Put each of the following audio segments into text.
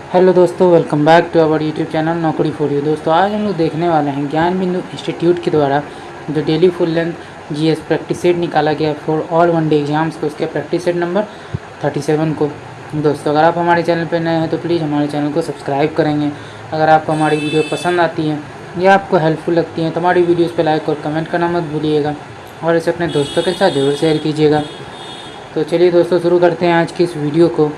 Hello दोस्तों, welcome back to our YouTube channel Naukri for you. दोस्तों आज हम लोग देखने वाले हैं ज्ञान बिंदु इंस्टीट्यूट के द्वारा जो daily full length GS practice set निकाला गया for all one day exams को, उसके प्रैक्टिस सेट नंबर 37 को। दोस्तों अगर आप हमारे चैनल पर नए हैं तो प्लीज़ हमारे चैनल को सब्सक्राइब करेंगे। अगर आपको हमारी वीडियो पसंद आती है या आपको हेल्पफुल लगती है तो हमारी वीडियोज़ पर लाइक और कमेंट करना मत भूलिएगा और इसे अपने दोस्तों के साथ जरूर शेयर कीजिएगा। तो चलिए दोस्तों शुरू करते हैं आज की इस वीडियो को।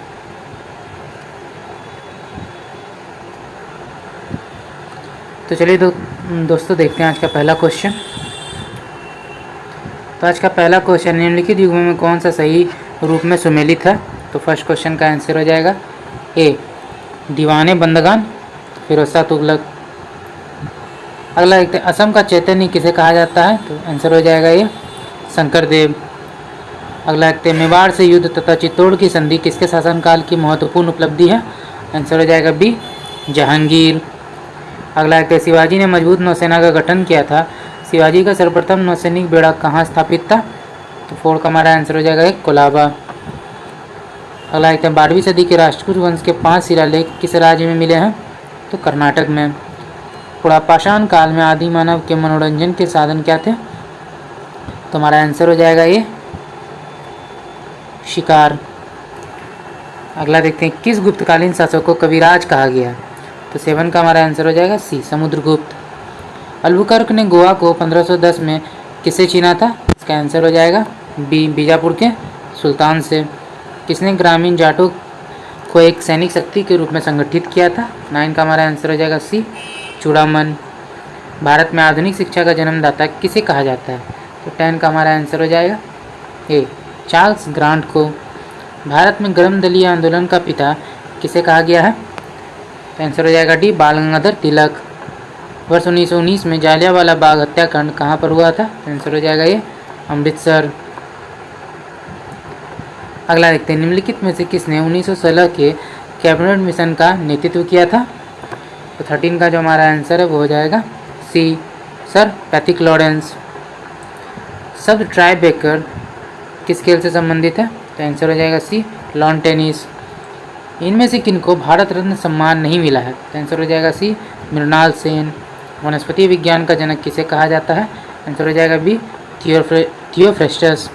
तो चलिए दोस्तों देखते हैं आज का पहला क्वेश्चन। तो आज का पहला क्वेश्चन, निम्नलिखित युग्मों में कौन सा सही रूप में सुमेलित है। तो फर्स्ट क्वेश्चन का आंसर हो जाएगा ए दीवाने बंदगान फिरोज शाह तुगलक। अगला देखते हैं, असम का चैतन्य किसे कहा जाता है। तो आंसर हो जाएगा ये शंकर देव। अगला देखते हैं, मेवाड़ से युद्ध तथा चित्तौड़ की संधि किसके शासनकाल की महत्वपूर्ण उपलब्धि है। आंसर हो जाएगा बी जहांगीर। अगला देखते हैं, शिवाजी ने मजबूत नौसेना का गठन किया था। शिवाजी का सर्वप्रथम नौसैनिक बेड़ा कहाँ स्थापित था। तो 4 का हमारा आंसर हो जाएगा एक कोलाबा। अगला देखते हैं, 12वीं सदी के राष्ट्रकूट वंश के 5 शिलालेख किस राज्य में मिले हैं। तो कर्नाटक में। पुरापाषाण काल में आदि मानव के मनोरंजन के साधन क्या थे। तो हमारा आंसर हो जाएगा ये शिकार। अगला देखते हैं, किस गुप्तकालीन शासक को कविराज कहा गया। तो 7 का हमारा आंसर हो जाएगा सी समुद्रगुप्त। अल्बुकर्क ने गोवा को 1510 में किससे छीना था। इसका आंसर हो जाएगा बी बीजापुर के सुल्तान से। किसने ग्रामीण जाटों को एक सैनिक शक्ति के रूप में संगठित किया था। 9 का हमारा आंसर हो जाएगा सी चूड़ामन। भारत में आधुनिक शिक्षा का जन्मदाता किसे कहा जाता है। तो 10 का हमारा आंसर हो जाएगा ए चार्ल्स ग्रांट को। भारत में गर्म दलीय आंदोलन का पिता किसे कहा गया है। तो आंसर हो जाएगा डी बाल गंगाधर तिलक। वर्ष 1919 में जालियांवाला बाग हत्याकांड कहाँ पर हुआ था। आंसर हो जाएगा ये अमृतसर। अगला देखते हैं, निम्नलिखित में से किसने 1916 के कैबिनेट मिशन का नेतृत्व किया था। तो 13 का जो हमारा आंसर है वो हो जाएगा सी सर पैथिक लॉरेंस। शब्द ट्राई बेकर किस खेल से संबंधित है। तो आंसर हो जाएगा सी लॉन टेनिस। इनमें से किनको भारत रत्न सम्मान नहीं मिला है। तो आंसर हो जाएगा सी मृणाल सेन। वनस्पति विज्ञान का जनक किसे कहा जाता है। आंसर हो जाएगा बी थियोफ्रेस्टस।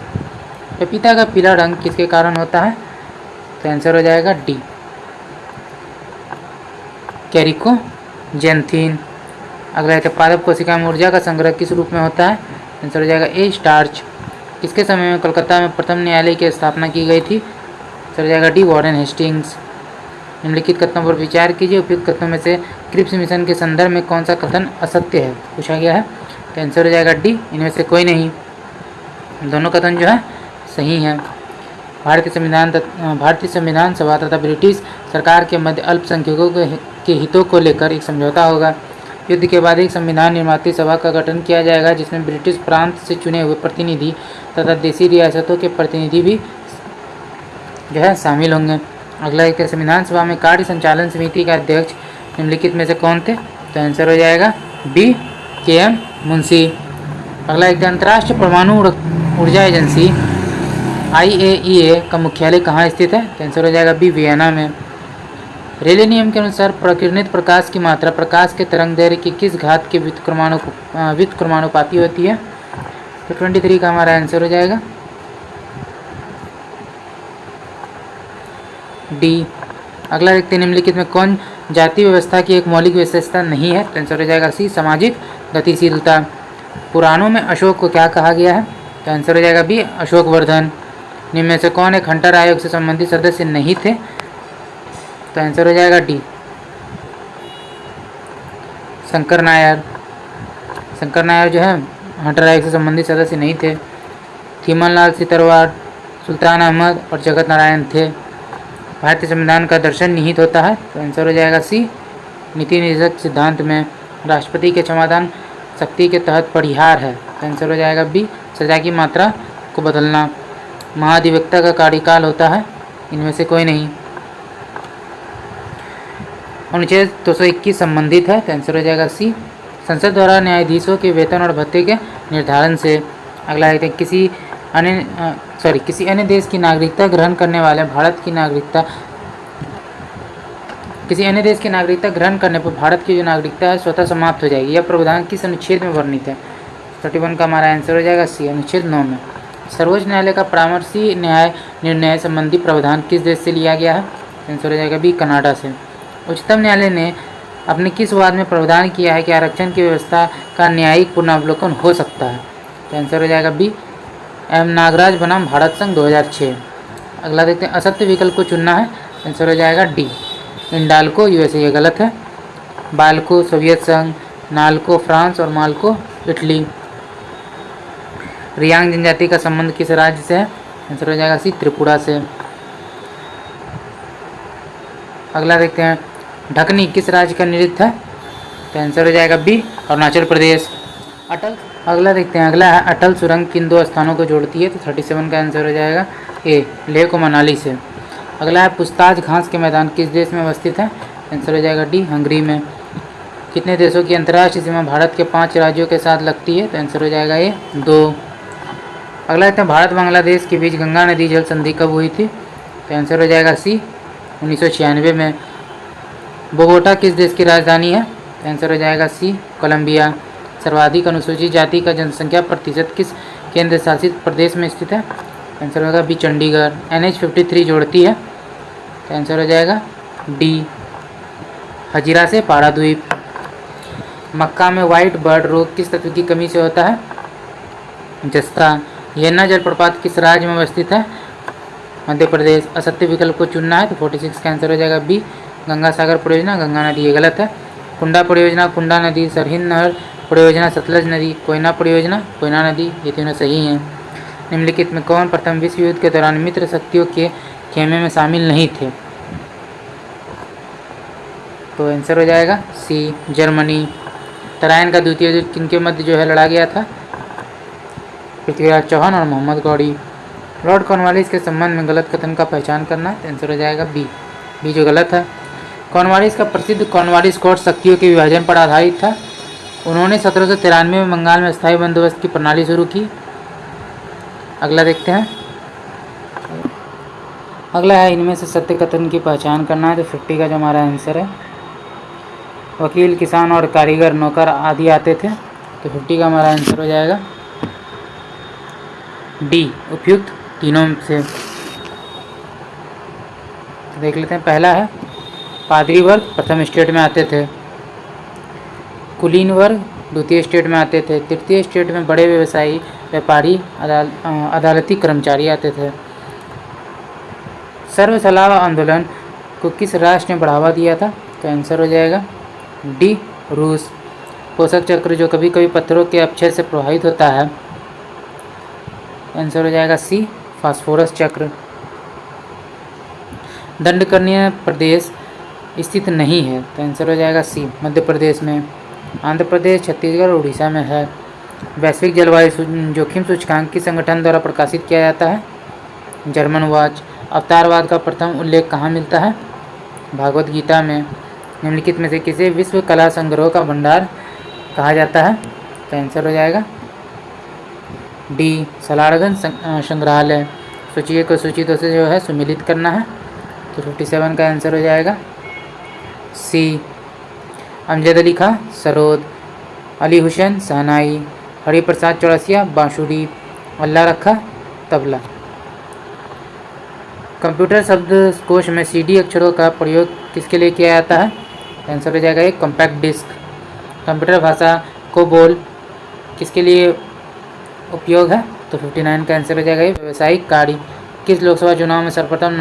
पपीता का पीला रंग किसके कारण होता है। तो आंसर हो जाएगा डी कैरिको जेंथिन। अगला है, पादप कोशिका में ऊर्जा का संग्रह किस रूप में होता है। आंसर हो जाएगा ए स्टार्च। किसके समय में कोलकाता में प्रथम न्यायालय की स्थापना की गई थी। आंसर हो जाएगा डी वॉरेन हेस्टिंग्स। निम्नलिखित कथनों पर विचार कीजिए। उपयुक्त कथनों में से क्रिप्स मिशन के संदर्भ में कौन सा कथन असत्य है पूछा गया है। तो आंसर हो जाएगा डी इनमें से कोई नहीं। दोनों कथन जो है सही हैं। भारतीय संविधान सभा तथा ब्रिटिश सरकार के मध्य अल्पसंख्यकों के हितों को लेकर एक समझौता होगा। युद्ध के बाद एक संविधान निर्माती सभा का गठन किया जाएगा जिसमें ब्रिटिश प्रांत से चुने हुए प्रतिनिधि तथा देशी रियासतों के प्रतिनिधि भी जो है शामिल होंगे। अगला एक, संविधान सभा में कार्य संचालन समिति का अध्यक्ष निम्नलिखित में से कौन थे। तो आंसर हो जाएगा बी KM मुंशी। अगला एक, अंतर्राष्ट्रीय परमाणु ऊर्जा एजेंसी IAEA का मुख्यालय कहाँ स्थित है। तो आंसर हो जाएगा बी वियना में। रेले नियम के अनुसार प्रकीर्णित प्रकाश की मात्रा प्रकाश के तरंग दैर्घ्य की किस घात के व्युत्क्रमानुपाती होती है। तो 23 का हमारा आंसर हो जाएगा डी। अगला देखते हैं, निम्नलिखित में कौन जाति व्यवस्था की एक मौलिक विशेषता नहीं है। तो आंसर हो जाएगा सी सामाजिक गतिशीलता। पुराणों में अशोक को क्या कहा गया है। तो आंसर हो जाएगा बी अशोकवर्धन। निम्न में से कौन एक हंटर आयोग से संबंधित सदस्य नहीं थे। तो आंसर हो जाएगा डी शंकर नायर। शंकर नायर जो है हंटर आयोग से संबंधित सदस्य नहीं थे। थीमनलाल सितरवार, सुल्तान अहमद और जगत नारायण थे। भारतीय संविधान का दर्शन निहित होता है। तो आंसर हो जाएगा सी नीति निर्देशक सिद्धांत में। राष्ट्रपति के क्षमादान शक्ति के तहत परिहार है। तो आंसर हो जाएगा बी सजा की मात्रा को बदलना। महाधिवक्ता का कार्यकाल होता है। इनमें से कोई नहीं। अनुच्छेद 221 संबंधित है। तो आंसर हो जाएगा सी संसद द्वारा न्यायाधीशों के वेतन और भत्ते के निर्धारण से। अगला है, किसी अन्य देश की नागरिकता ग्रहण करने वाले भारत की नागरिकता किसी अन्य देश की नागरिकता ग्रहण करने पर भारत की जो नागरिकता है स्वतः समाप्त हो जाएगी। यह प्रावधान किस अनुच्छेद में वर्णित है? 31 का हमारा आंसर हो जाएगा सी, अनुच्छेद 9 में। सर्वोच्च न्यायालय का परामर्शी न्याय निर्णय संबंधी प्रावधान किस देश से लिया गया है? आंसर हो जाएगा बी, कनाडा से। उच्चतम न्यायालय ने अपने किस वाद में प्रावधान किया है कि आरक्षण की व्यवस्था का न्यायिक पुनर्वलोकन हो सकता है? तो आंसर हो जाएगा बी, एम नागराज बनाम भारत संघ 2006। अगला देखते हैं, असत्य विकल्प को चुनना है। आंसर हो जाएगा डी, इंडाल्को यूएसए, ये गलत है। बाल्को सोवियत संघ, नाल्को फ्रांस और माल्को इटली। रियांग जनजाति का संबंध किस राज्य से है? आंसर हो जाएगा सी, त्रिपुरा से। अगला देखते हैं, ढकनी किस राज्य का नृत्य है? तो आंसर हो जाएगा बी, अरुणाचल प्रदेश। अगला देखते हैं, अगला है अटल सुरंग किन दो स्थानों को जोड़ती है? तो 37 का आंसर हो जाएगा ए, लेह को मनाली से। अगला है पूछताछ घास के मैदान किस देश में अवस्थित है? आंसर हो जाएगा डी, हंगरी में। कितने देशों की अंतर्राष्ट्रीय सीमा भारत के 5 राज्यों के साथ लगती है? तो आंसर हो जाएगा ए, 2। अगला देखते हैं, भारत बांग्लादेश के बीच गंगा नदी जल संधि कब हुई थी? तो आंसर हो जाएगा सी, 1996 में। बोगोटा किस देश की राजधानी है? तो आंसर हो जाएगा सी, कोलंबिया। सर्वाधिक अनुसूचित जाति का जनसंख्या प्रतिशत किस केंद्र शासित प्रदेश में स्थित है? आंसर होगा बी, चंडीगढ़। NH53 जोड़ती है? तो आंसर हो जाएगा डी, हजीरा से पाराद्वीप। मक्का में व्हाइट बर्ड रोग किस तत्व की कमी से होता है? जस्ता। यन्ना जलप्रपात किस राज्य में अवस्थित है? मध्य प्रदेश। असत्य विकल्प को चुनना है, तो 46 का आंसर हो जाएगा बी, गंगा सागर परियोजना, गंगा नदी, ये गलत है। कुंडा परियोजना, कुंडा नदी। सरहिंद नहर परियोजना, सतलज नदी। कोयना परियोजना, कोयना नदी, ये तीनों सही हैं। निम्नलिखित में कौन प्रथम विश्व युद्ध के दौरान मित्र शक्तियों के खेमे में शामिल नहीं थे? तो आंसर हो जाएगा सी, जर्मनी। तराइन का द्वितीय युद्ध किनके मध्य जो है लड़ा गया था? पृथ्वीराज चौहान और मोहम्मद गौरी। लॉर्ड कॉर्नवालिस के संबंध में गलत कथन का पहचान करना है, तो आंसर हो जाएगा बी, बी जो गलत है। कॉर्नवालिस का प्रसिद्ध कॉर्नवालिस कोर्ट शक्तियों के विभाजन पर आधारित था। उन्होंने 1793 में बंगाल में स्थायी बंदोबस्त की प्रणाली शुरू की। अगला देखते हैं, अगला है इनमें से सत्य कथन की पहचान करना है, तो 50 का जो हमारा आंसर है। वकील, किसान और कारीगर, नौकर आदि आते थे, तो 50 का हमारा आंसर हो जाएगा डी, उपयुक्त तीनों से। तो देख लेते हैं, पहला है पादरी वर्ग प्रथम स्टेट में आते थे, कुलीन वर्ग द्वितीय स्टेट में आते थे, तृतीय स्टेट में बड़े व्यवसायी, व्यापारी, अदालती कर्मचारी आते थे। सर्व सलाह आंदोलन को किस राष्ट्र ने बढ़ावा दिया था? तो आंसर हो जाएगा डी, रूस। पोषक चक्र जो कभी कभी पत्थरों के अपक्षय से प्रभावित होता है, आंसर हो जाएगा सी, फास्फोरस चक्र। दंडकरणीय प्रदेश स्थित नहीं है, तो आंसर हो जाएगा सी, मध्य प्रदेश में। आंध्र प्रदेश, छत्तीसगढ़ और उड़ीसा में है। वैश्विक जलवायु जोखिम सूचकांक किस संगठन द्वारा प्रकाशित किया जाता है? German watch. अवतारवाद का प्रथम उल्लेख कहाँ मिलता है? भागवत गीता में। निम्नलिखित में से किसे विश्व कला संग्रह का भंडार कहा जाता है? तो आंसर हो जाएगा डी, सलारगंज संग्रहालय। सूची को सूची से जो है सुमिलित करना है, तो 57 का आंसर हो जाएगा सी, अमजद अली खां सरोद, अली हुसैन शहनाई, हरिप्रसाद चौरसिया बांसुरी, अल्लाह रखा तबला। कंप्यूटर शब्दकोश में CD अक्षरों का प्रयोग किसके लिए किया जाता है? आंसर हो जाएगा एक, कॉम्पैक्ट डिस्क। कंप्यूटर भाषा कोबोल किसके लिए उपयोग है? तो 59 का आंसर हो जाएगा व्यावसायिक कार्य। किस लोकसभा चुनाव में सर्वप्रथम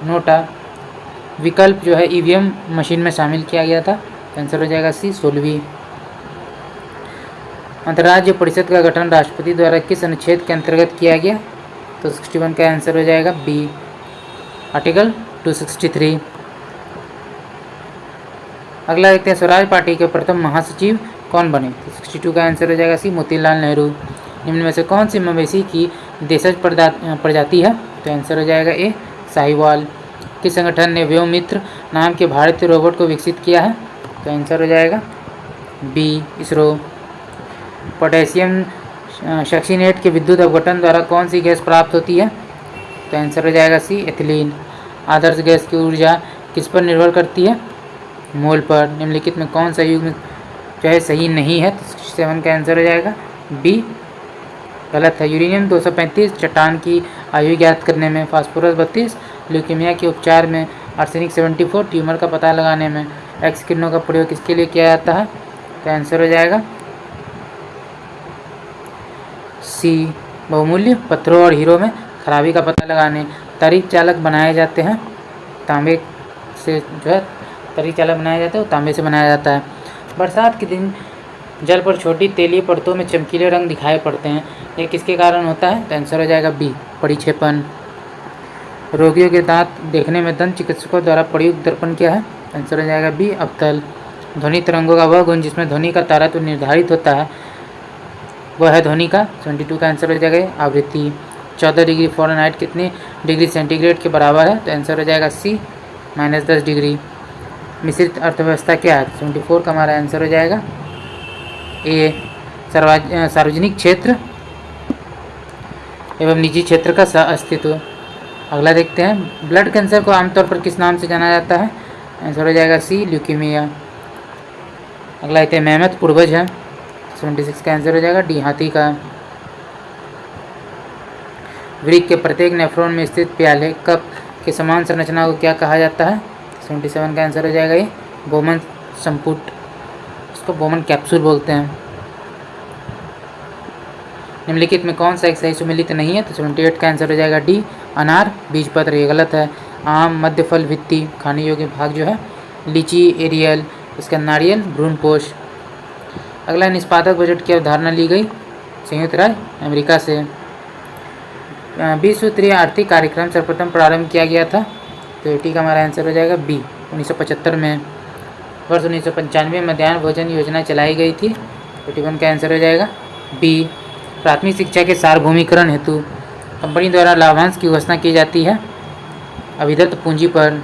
नोटा विकल्प जो है EVM मशीन में शामिल किया गया था? आंसर हो जाएगा सी, 16वीं। अंतर्राज्य परिषद का गठन राष्ट्रपति द्वारा किस अनुच्छेद के अंतर्गत किया गया? तो 61 का आंसर हो जाएगा बी, आर्टिकल 263। अगला देखते हैं, स्वराज पार्टी के प्रथम महासचिव कौन बने? तो 62 का आंसर हो जाएगा सी, मोतीलाल नेहरू। निम्न में से कौन सी मवेशी की देशज प्रजाति है? तो आंसर हो जाएगा ए, साहिवाल। किस संगठन ने व्योममित्र नाम के भारतीय रोबोट को विकसित किया है? तो आंसर हो जाएगा बी, इसरो। पोटेशियम सक्सीनेट के विद्युत अपघटन द्वारा कौन सी गैस प्राप्त होती है? तो आंसर हो जाएगा सी, एथिलीन। आदर्श गैस की ऊर्जा किस पर निर्भर करती है? मोल पर। निम्नलिखित में कौन सा युग्म जो है सही नहीं है? तो 67 का आंसर हो जाएगा बी, गलत है। यूरेनियम 235 चट्टान की आयु ज्ञात करने में, फास्फोरस 32 ल्यूकीमिया के उपचार में, आर्सेनिक 74 ट्यूमर का पता लगाने में, एक्स किरणों का प्रयोग किसके लिए किया जाता है? तो आंसर हो जाएगा सी, बहुमूल्य पत्थरों और हीरो में खराबी का पता लगाने। तरीक चालक बनाए जाते हैं तांबे से, जो है तरीक चालक बनाए जाते हैं वो तांबे से बनाया जाता है। बरसात के दिन जल पर छोटी तेलीय परतों में चमकीले रंग दिखाई पड़ते हैं, यह किसके कारण होता है? तो आंसर हो जाएगा बी, परिक्षेपण। रोगियों के दांत देखने में दंत चिकित्सकों द्वारा प्रयुक्त दर्पण क्या है? आंसर हो जाएगा बी, अवतल। ध्वनि तरंगों का वह गुण जिसमें ध्वनि का तारतम्य निर्धारित होता है वह है ध्वनि का, 72 का आंसर हो जाएगा आवृत्ति। 14 डिग्री फ़ारेनहाइट कितने डिग्री सेंटीग्रेड के बराबर है? तो आंसर हो जाएगा सी, -10 डिग्री। मिश्रित अर्थव्यवस्था क्या है? 74 का हमारा आंसर हो जाएगा ए, सार्वजनिक क्षेत्र एवं निजी क्षेत्र का अस्तित्व। अगला देखते हैं, ब्लड कैंसर को आमतौर पर किस नाम से जाना जाता है? आंसर हो जाएगा सी, ल्यूकीमिया। अगला देखते हैं, मेहमत पूर्वज है, 76 का आंसर हो जाएगा डी, हाथी का। वृक्क के प्रत्येक नेफ्रॉन में स्थित प्याले कप के समान संरचना को क्या कहा जाता है? 77 का आंसर हो जाएगा ये बोमन संपुट, इसको बोमन कैप्सूल बोलते हैं। निम्नलिखित में कौन सा एक सही सुमेलित नहीं है? तो 78 का आंसर हो जाएगा डी, अनार बीजपत्र, ये गलत है। आम मध्य फल भित्ति खाने योग्य भाग जो है, लीची एरियल, इसका नारियल भ्रूणपोष। अगला, निष्पादक बजट की अवधारणा ली गई संयुक्त राज्य अमेरिका से। 20 सूत्रीय आर्थिक कार्यक्रम सर्वप्रथम प्रारंभ किया गया था? तो 80 का हमारा आंसर हो जाएगा बी, 1975 में। वर्ष 1995 में मध्याह्न भोजन योजना चलाई गई थी, 81 का आंसर हो जाएगा बी। प्राथमिक शिक्षा के सार्वभौमिकरण हेतु कंपनी द्वारा लाभांश की घोषणा की जाती है अभिदत्त पूंजी पर।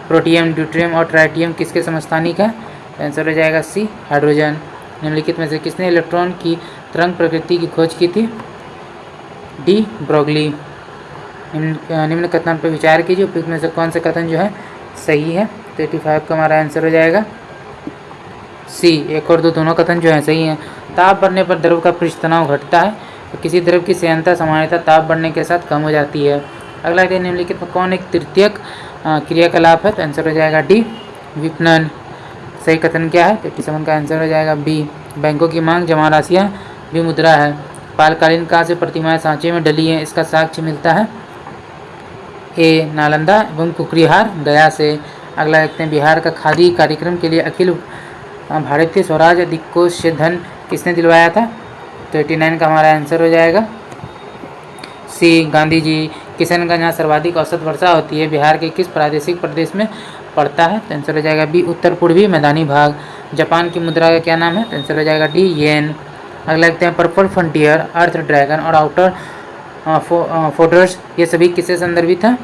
प्रोटियम, ड्यूट्रियम और ट्राइटियम किसके समस्थानिक है? आंसर हो जाएगा सी, हाइड्रोजन। निम्नलिखित में से किसने इलेक्ट्रॉन की तरंग प्रकृति की खोज की थी? D, Broglie. निम्न कथन पर विचार कीजिए, उपयुक्त में से कौन सा कथन जो है सही है? तो 85 का हमारा आंसर हो जाएगा सी, 1 और 2 दोनों कथन जो है सही हैं। ताप बढ़ने पर द्रव का पृष्ठ तनाव घटता है, तो किसी द्रव की संयंत्रता सामान्यतः ताप बढ़ने के साथ कम हो जाती है। अगला, निम्नलिखित में कौन एक तृतीयक क्रियाकलाप है? तो आंसर हो जाएगा डी, विपणन। सही कथन क्या है? तो 87 का आंसर हो जाएगा बी, बैंकों की मांग जमा राशियाँ भी मुद्रा है। पालकालीन काल से प्रतिमाएं सांचे में डली हैं, इसका साक्ष्य मिलता है ए, नालंदा एवं कुकरीहार गया से। अगला देखते हैं, बिहार का खादी कार्यक्रम के लिए अखिल भारतीय स्वराज अधिकोष से धन किसने दिलवाया था? तो 89 का हमारा आंसर हो जाएगा सी, गांधी जी। किशनगंज जहाँ सर्वाधिक औसत वर्षा होती है बिहार के किस प्रादेशिक प्रदेश में पड़ता है? तो आंसर हो जाएगा बी, उत्तर पूर्वी मैदानी भाग। जापान की मुद्रा का क्या नाम है? तो आंसर हो जाएगा डी, येन। अगला देखते हैं, पर्पल फ्रंटियर, अर्थ ड्रैगन और आउटर फोर्ट्रेस ये सभी किससे संदर्भित हैं?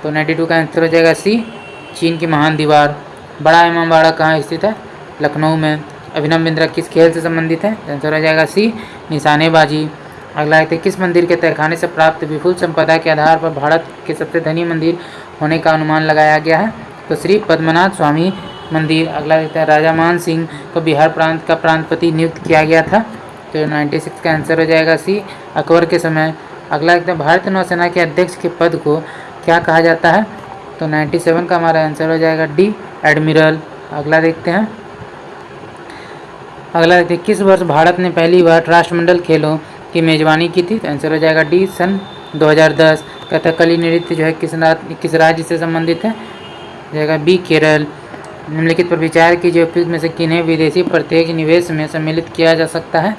तो 92 का आंसर हो जाएगा सी, चीन की महान दीवार। बड़ा इमामबाड़ा कहाँ स्थित है? लखनऊ में। अभिनव बिंद्रा किस खेल से संबंधित है? आंसर हो जाएगा सी, निशानेबाजी। अगला देखते हैं, किस मंदिर के तहखाने से प्राप्त विपुल संपदा के आधार पर भारत के सबसे धनी मंदिर होने का अनुमान लगाया गया है? तो श्री पद्मनाथ स्वामी मंदिर। अगला देखते हैं, राजा मान सिंह को बिहार प्रांत का प्रांतपति नियुक्त किया गया था? तो 96 का आंसर हो जाएगा सी, अकबर के समय। अगला देखते हैं, भारतीय नौसेना के अध्यक्ष के पद को क्या कहा जाता है? तो 97 का हमारा आंसर हो जाएगा डी, एडमिरल। अगला देखते हैं, किस वर्ष भारत ने पहली बार राष्ट्रमंडल खेलों की मेजबानी की थी? तो आंसर हो जाएगा डी, सन 2010। कथकली नृत्य जो है किस राज्य से संबंधित है? जाएगा बी, केरल। निम्नलिखित पर विचार की जो उपयुक्त में से किन्हें विदेशी प्रत्यक्ष निवेश में सम्मिलित किया जा सकता है?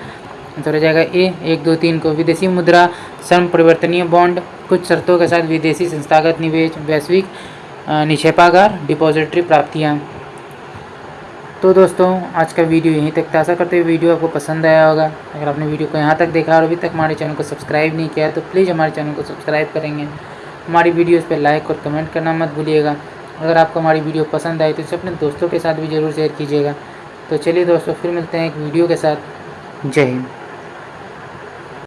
आंसर हो जाएगा ए, 1, 2, 3 को। विदेशी मुद्रा, श्रम परिवर्तनीय बॉन्ड, कुछ शर्तों के साथ विदेशी संस्थागत निवेश, वैश्विक निक्षेपागार, डिपॉजिटरी प्राप्तियाँ। तो दोस्तों, आज का वीडियो यहीं तक था। आशा करते हुए वीडियो आपको पसंद आया होगा। अगर आपने वीडियो को यहाँ तक देखा और अभी तक हमारे चैनल को सब्सक्राइब नहीं किया है तो प्लीज़ हमारे चैनल को सब्सक्राइब करेंगे। हमारी वीडियोस पे लाइक और कमेंट करना मत भूलिएगा। अगर आपको हमारी वीडियो पसंद आई तो इसे अपने दोस्तों के साथ भी ज़रूर शेयर कीजिएगा। तो चलिए दोस्तों, फिर मिलते हैं एक वीडियो के साथ। जय हिंद।